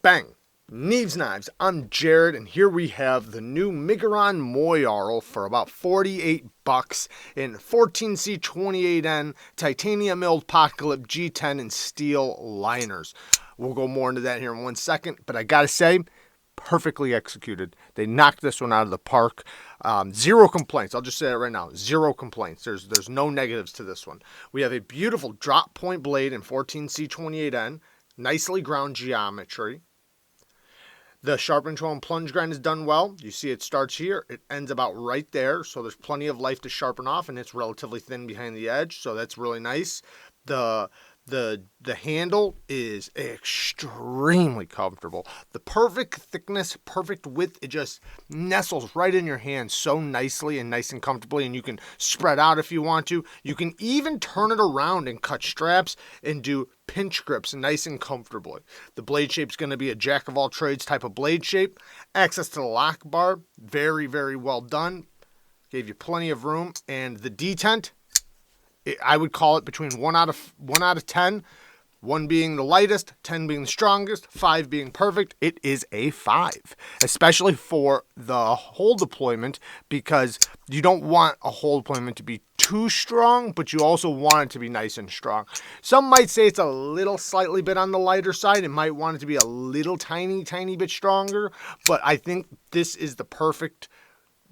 Bang! Neeves Knives. I'm Jared, and here we have the new Miguron MOYARL for about $48 in 14C28N titanium milled pocket clip G10 and steel liners. We'll go more into that here in 1 second, but I gotta say, perfectly executed. They knocked this one out of the park. Zero complaints. I'll just say it right now. Zero complaints. There's no negatives to this one. We have a beautiful drop point blade in 14C28N. Nicely ground geometry. The Sharpen tool and plunge grind is done well. You see it starts here. It ends about right there. So there's plenty of life to sharpen off, and it's relatively thin behind the edge. So that's really nice. The handle is extremely comfortable. The perfect thickness, perfect width, it just nestles right in your hand so nicely and nice and comfortably, and you can spread out if you want to. You can even turn it around and cut straps and do pinch grips nice and comfortably. The blade shape is going to be a jack of all trades type of blade shape. Access to the lock bar, very, very well done. Gave you plenty of room, and the detent, I would call it between 1 out of 10, 1 being the lightest, 10 being the strongest, 5 being perfect. It is a 5, especially for the hole deployment, because you don't want a hole deployment to be too strong, but you also want it to be nice and strong. Some might say it's a little slightly bit on the lighter side. It might want it to be a little tiny bit stronger, but I think this is the perfect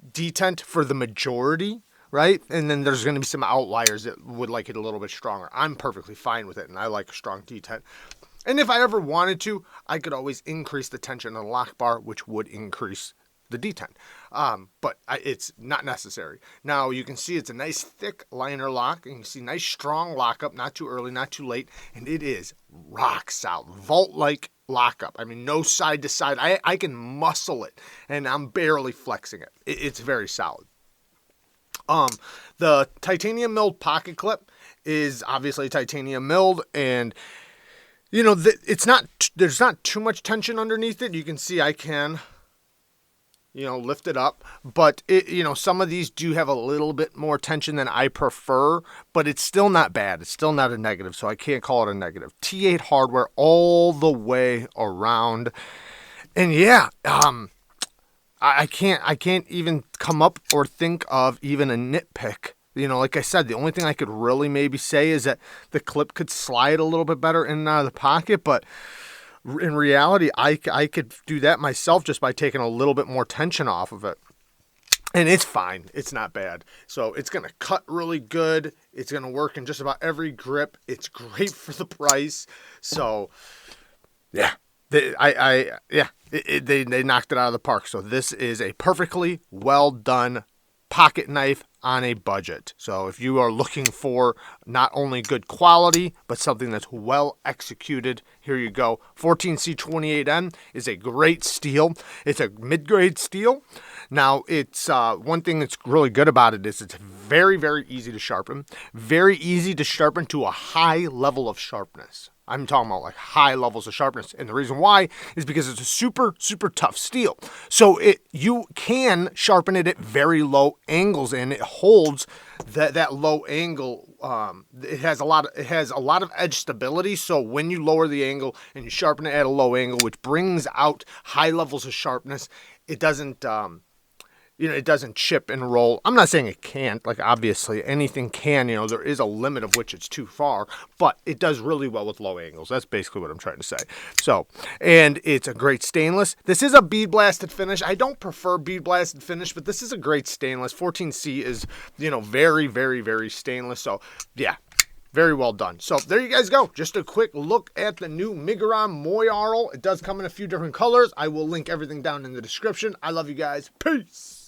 detent for the majority. Right? And then there's going to be some outliers that would like it a little bit stronger. I'm perfectly fine with it, and I like a strong detent. And if I ever wanted to, I could always increase the tension on the lock bar, which would increase the detent. But it's not necessary. Now, you can see it's a nice thick liner lock, and you can see nice strong lockup, not too early, not too late, and it is rock solid, vault-like lockup. I mean, no side to side. I can muscle it, and I'm barely flexing it. It's very solid. The titanium milled pocket clip is obviously titanium milled, and you know, there's not too much tension underneath it. You can see I can, lift it up, but some of these do have a little bit more tension than I prefer, but it's still not bad. It's still not a negative, so I can't call it a negative. T8 hardware all the way around, and yeah, I can't even come up or think of even a nitpick. Like I said, the only thing I could really maybe say is that the clip could slide a little bit better in and out of the pocket, but in reality, I could do that myself just by taking a little bit more tension off of it. And it's fine. It's not bad. So it's going to cut really good. It's going to work in just about every grip. It's great for the price. So, yeah. They knocked it out of the park. So this is a perfectly well done pocket knife on a budget. So if you are looking for not only good quality, but something that's well executed, here you go. 14C28N is a great steel. It's a mid-grade steel. Now, it's one thing that's really good about it is it's very, very easy to sharpen. Very easy to sharpen to a high level of sharpness. I'm talking about like high levels of sharpness. And the reason why is because it's a super, super tough steel. So you can sharpen it at very low angles, and it holds that low angle. It has a lot of edge stability. So when you lower the angle and you sharpen it at a low angle, which brings out high levels of sharpness, it doesn't it doesn't chip and roll. I'm not saying it can't, like obviously anything can, there is a limit of which it's too far, but it does really well with low angles. That's basically what I'm trying to say. So, and it's a great stainless. This is a bead blasted finish. I don't prefer bead blasted finish, but this is a great stainless. 14C is, very, very, very stainless. So yeah. Very well done. So there you guys go. Just a quick look at the new Miguron MOYARL. It does come in a few different colors. I will link everything down in the description. I love you guys. Peace.